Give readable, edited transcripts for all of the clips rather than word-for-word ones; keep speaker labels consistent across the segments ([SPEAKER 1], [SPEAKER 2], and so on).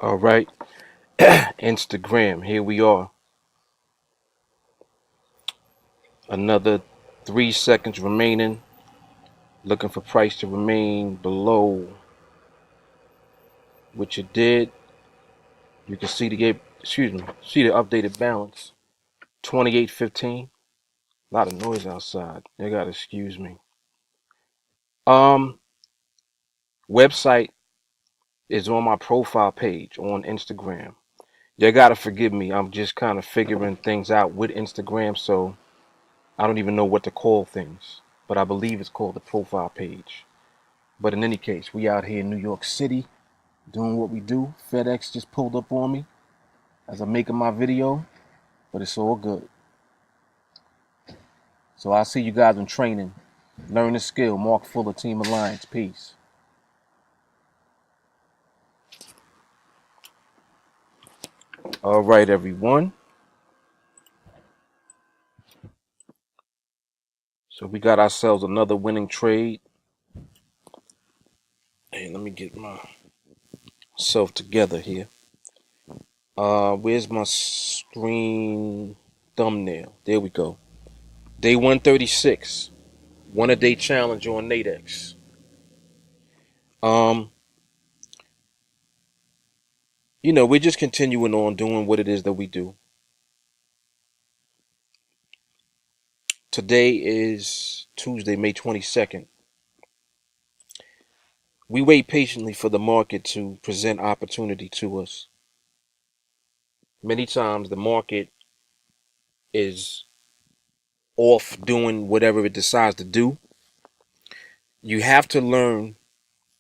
[SPEAKER 1] All right, Instagram, here we are. Another 3 seconds remaining. Looking for price to remain below which it did. You can see see the updated balance. 28.15. A lot of noise outside. You gotta excuse me. Um, Website is on my profile page on Instagram. You gotta forgive me. I'm just kind of figuring things out with Instagram, so I don't even know what to call things. But I believe it's called the profile page. But in any case, we out here in New York City doing what we do. FedEx just pulled up on me as I'm making my video, but it's all good. So I'll see you guys in training. Learn the skill. Mark Fuller, TeamAlliance. Peace. All right, everyone. So we got ourselves another winning trade. Hey, let me get myself together here. Where's my screen thumbnail? There we go. Day 136. 1 a day challenge on NADEX. Um, we're just continuing on doing what it is that we do. Today is Tuesday, May 22nd. We wait patiently for the market to present opportunity to us. Many times the market is off doing whatever it decides to do. You have to learn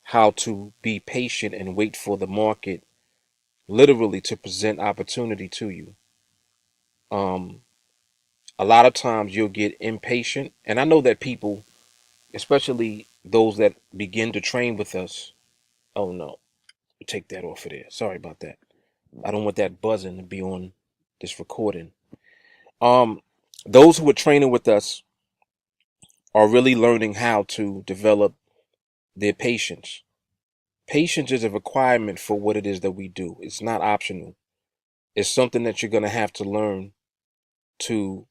[SPEAKER 1] how to be patient and wait for the market literally to present opportunity to you. A lot of times you'll get impatient, and I know that people, especially those that begin to train with us, oh no, take that off of there. Sorry about that. I don't want that buzzing to be on this recording. Um, those who are training with us are really learning how to develop their patience. Patience is a requirement for what it is that we do. It's not optional. It's something that you're going to have to learn to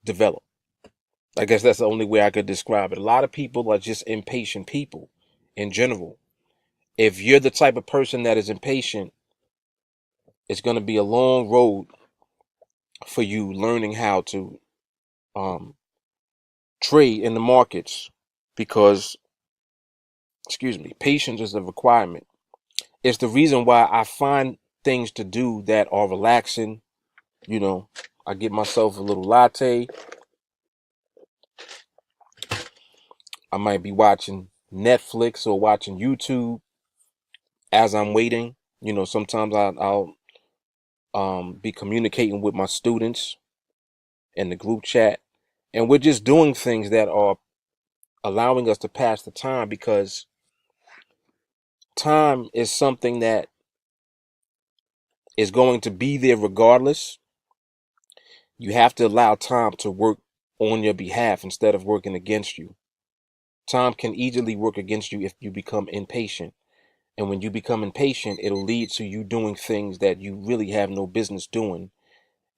[SPEAKER 1] develop. I guess that's the only way I could describe it. A lot of people are just impatient people in general. If you're the type of person that is impatient, it's going to be a long road for you learning how to um, trade in the markets because, excuse me, patience is a requirement. It's the reason why I find things to do that are relaxing. I get myself a little latte. I might be watching Netflix or watching YouTube as I'm waiting. Sometimes I'll be communicating with my students in the group chat, and we're just doing things that are allowing us to pass the time because time is something that is going to be there regardless. You have to allow time to work on your behalf instead of working against you. Time can easily work against you if you become impatient. And when you become impatient, it'll lead to you doing things that you really have no business doing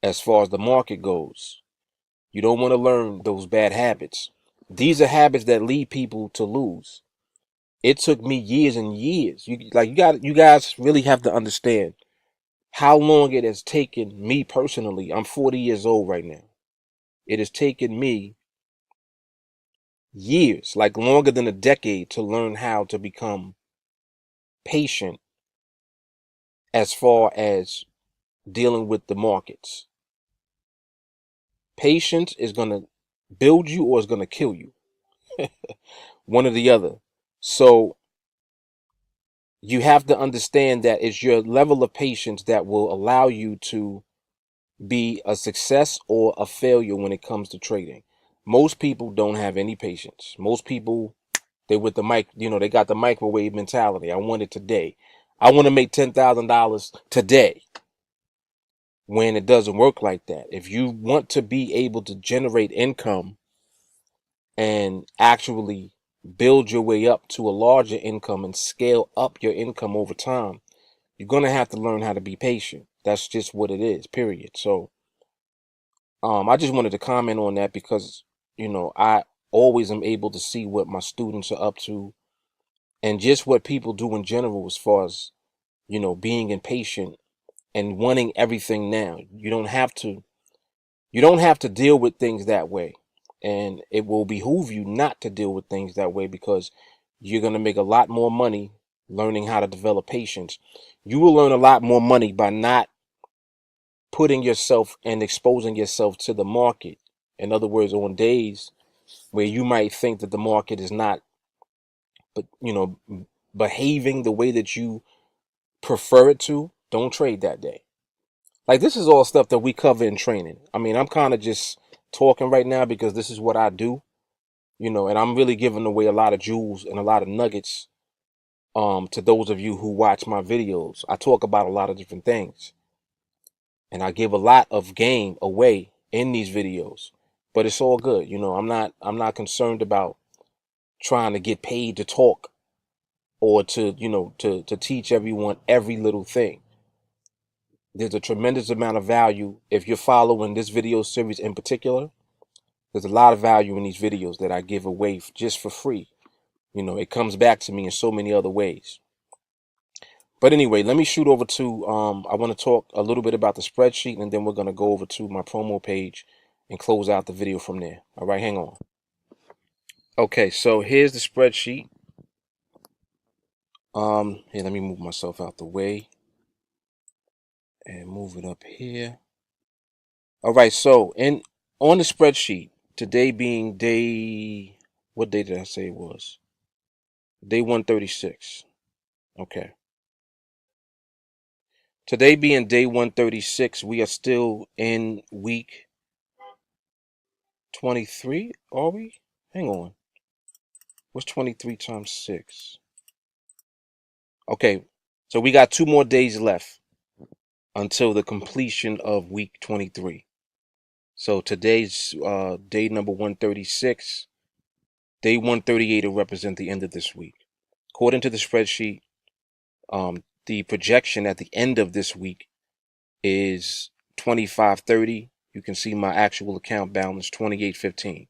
[SPEAKER 1] as far as the market goes. You don't want to learn those bad habits. These are habits that lead people to lose. It took me years and years. You guys really have to understand how long it has taken me personally. I'm 40 years old right now. It has taken me years, like longer than a decade, to learn how to become patient as far as dealing with the markets. Patience is going to build you or is going to kill you. One or the other. So you have to understand that it's your level of patience that will allow you to be a success or a failure when it comes to trading. Most people don't have any patience. Most people, they with the mic, they got the microwave mentality. I want it today. I want to make $10,000 today. When it doesn't work like that. If you want to be able to generate income and actually build your way up to a larger income and scale up your income over time, you're going to have to learn how to be patient. That's just what it is, period. So I just wanted to comment on that because, I always am able to see what my students are up to and just what people do in general as far as, being impatient and wanting everything now. You don't have to deal with things that way. And it will behoove you not to deal with things that way because you're going to make a lot more money learning how to develop patience. You will learn a lot more money by not putting yourself and exposing yourself to the market. In other words, on days where you might think that the market is not, but behaving the way that you prefer it to, don't trade that day. Like, this is all stuff that we cover in training. I mean, I'm kind of just talking right now because this is what I do, and I'm really giving away a lot of jewels and a lot of nuggets to those of you who watch my videos. I talk about a lot of different things and I give a lot of game away in these videos, but it's all good. I'm not concerned about trying to get paid to talk or to teach everyone every little thing. There's a tremendous amount of value if you're following this video series in particular. There's a lot of value in these videos that I give away just for free. It comes back to me in so many other ways. But anyway, let me shoot over to, I want to talk a little bit about the spreadsheet, and then we're going to go over to my promo page and close out the video from there. All right, hang on. Okay, so here's the spreadsheet. Here, let me move myself out the way and move it up here. All right, so on the spreadsheet, today being what day did I say it was? Day 136. Okay. Today being day 136, we are still in week 23, are we? Hang on. What's 23 times 6? Okay, so we got 2 more days left until the completion of week 23. So today's day number 136. Day 138 will represent the end of this week. According to the spreadsheet, the projection at the end of this week is 2530. You can see my actual account balance 2815.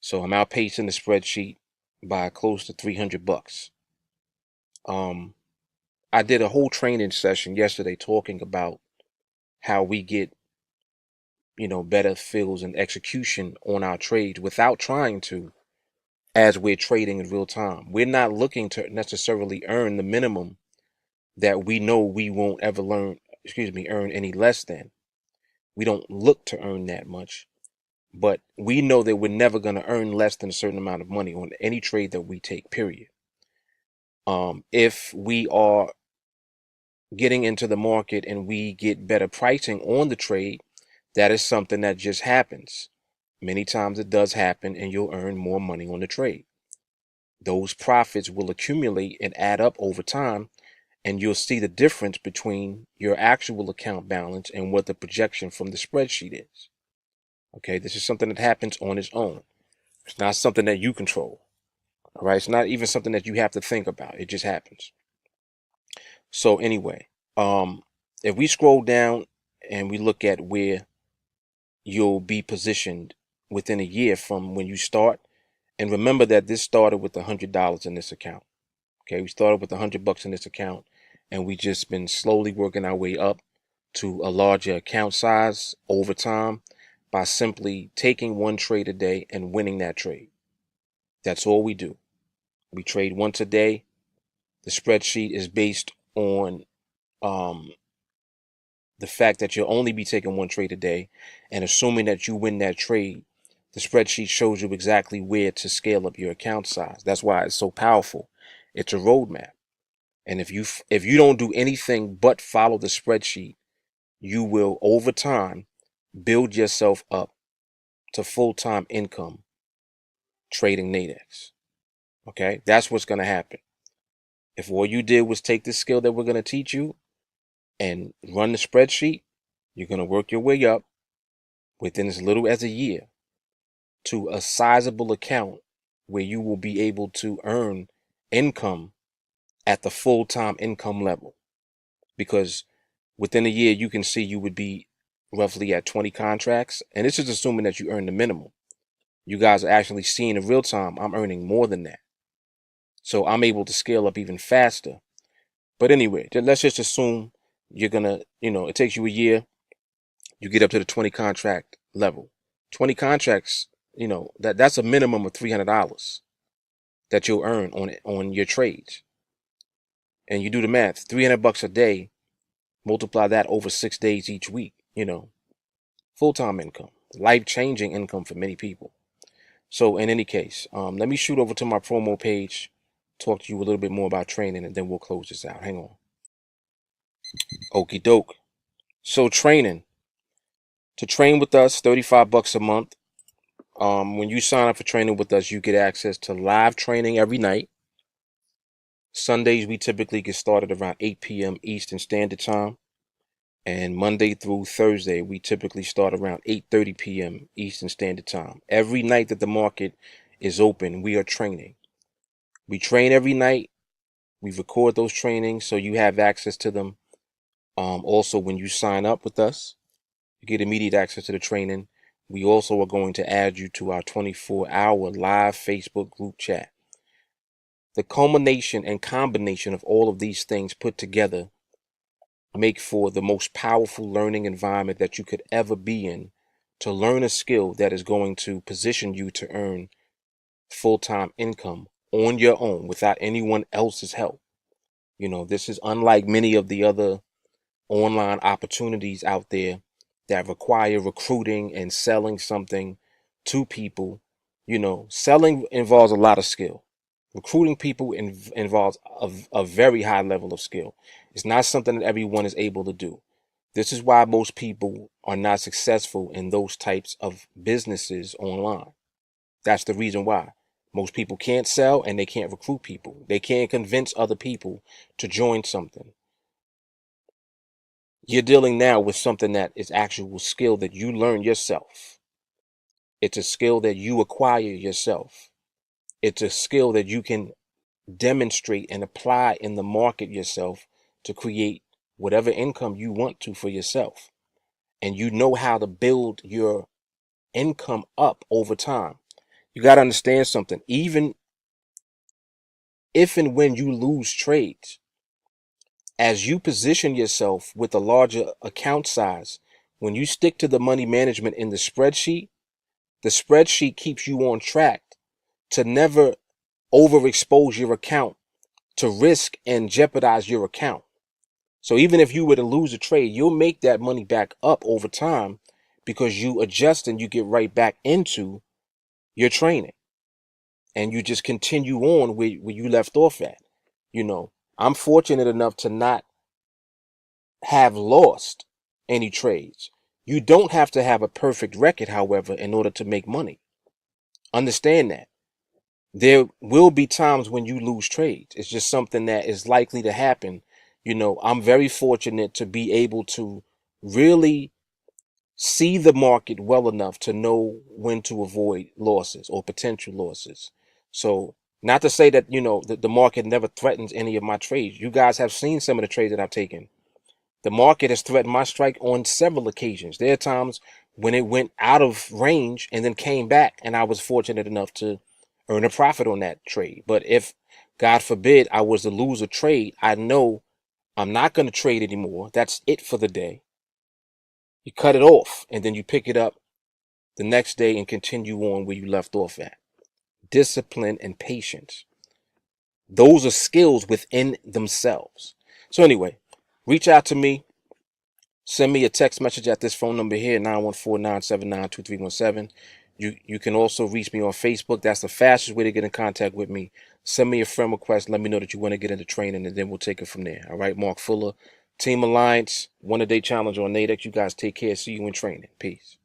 [SPEAKER 1] So I'm outpacing the spreadsheet by close to $300. I did a whole training session yesterday talking about how we get, better feels and execution on our trades without trying to, as we're trading in real time. We're not looking to necessarily earn the minimum that we know we won't ever earn any less than. We don't look to earn that much, but we know that we're never going to earn less than a certain amount of money on any trade that we take, period. If we are getting into the market and we get better pricing on the trade, that is something that just happens. Many times it does happen and you'll earn more money on the trade. Those profits will accumulate and add up over time, and you'll see the difference between your actual account balance and what the projection from the spreadsheet is. Okay, this is something that happens on its own. It's not something that you control. All right, it's not even something that you have to think about. It just happens. So anyway, if we scroll down and we look at where you'll be positioned within a year from when you start, and remember that this started with $100 in this account. Okay, we started with $100 in this account, and we just been slowly working our way up to a larger account size over time by simply taking one trade a day and winning that trade. That's all we do. We trade once a day. The spreadsheet is based on the fact that you'll only be taking one trade a day, and assuming that you win that trade, the spreadsheet shows you exactly where to scale up your account size. That's why it's so powerful. It's a roadmap. And if you don't do anything but follow the spreadsheet, you will over time build yourself up to full-time income trading NADEX. Okay, that's what's going to happen. If all you did was take the skill that we're going to teach you and run the spreadsheet, you're going to work your way up within as little as a year to a sizable account where you will be able to earn income at the full-time income level. Because within a year, you can see you would be roughly at 20 contracts. And this is assuming that you earn the minimum. You guys are actually seeing in real time, I'm earning more than that. So I'm able to scale up even faster. But anyway, let's just assume you're going to, it takes you a year. You get up to the 20 contract level. 20 contracts, that's a minimum of $300 that you'll earn on your trades. And you do the math, $300 a day, multiply that over 6 days each week, full-time income, life-changing income for many people. So in any case, let me shoot over to my promo page, talk to you a little bit more about training, and then we'll close this out. Hang on. Okie doke. So training. To train with us, $35 a month. When you sign up for training with us, you get access to live training every night. Sundays, we typically get started around 8 p.m. Eastern Standard Time. And Monday through Thursday, we typically start around 8:30 p.m. Eastern Standard Time. Every night that the market is open, we are training. We train every night. We record those trainings so you have access to them. Also, when you sign up with us, you get immediate access to the training. We also are going to add you to our 24-hour live Facebook group chat. The culmination and combination of all of these things put together make for the most powerful learning environment that you could ever be in to learn a skill that is going to position you to earn full-time income on your own without anyone else's help. This is unlike many of the other online opportunities out there that require recruiting and selling something to people. Selling involves a lot of skill. Recruiting people involves a very high level of skill. It's not something that everyone is able to do. This is why most people are not successful in those types of businesses online. That's the reason why. Most people can't sell and they can't recruit people. They can't convince other people to join something. You're dealing now with something that is actual skill that you learn yourself. It's a skill that you acquire yourself. It's a skill that you can demonstrate and apply in the market yourself to create whatever income you want to for yourself. And you know how to build your income up over time. You got to understand something. Even if and when you lose trades, as you position yourself with a larger account size, when you stick to the money management in the spreadsheet keeps you on track to never overexpose your account to risk and jeopardize your account. So even if you were to lose a trade, you'll make that money back up over time because you adjust and you get right back into your training. And you just continue on where you left off at. I'm fortunate enough to not have lost any trades. You don't have to have a perfect record, however, in order to make money. Understand that. There will be times when you lose trades. It's just something that is likely to happen. I'm very fortunate to be able to really see the market well enough to know when to avoid losses or potential losses. So not to say that, the market never threatens any of my trades. You guys have seen some of the trades that I've taken. The market has threatened my strike on several occasions. There are times when it went out of range and then came back, and I was fortunate enough to earn a profit on that trade. But if, God forbid, I was to lose a trade, I know I'm not going to trade anymore. That's it for the day. You cut it off, and then you pick it up the next day and continue on where you left off at. Discipline and patience. Those are skills within themselves. So anyway, reach out to me. Send me a text message at this phone number here, 914-979-2317. You can also reach me on Facebook. That's the fastest way to get in contact with me. Send me a friend request. Let me know that you want to get into training, and then we'll take it from there. All right, Mark Fuller, TeamAlliance, 1-a-day challenge on NADEX. You guys take care. See you in training. Peace.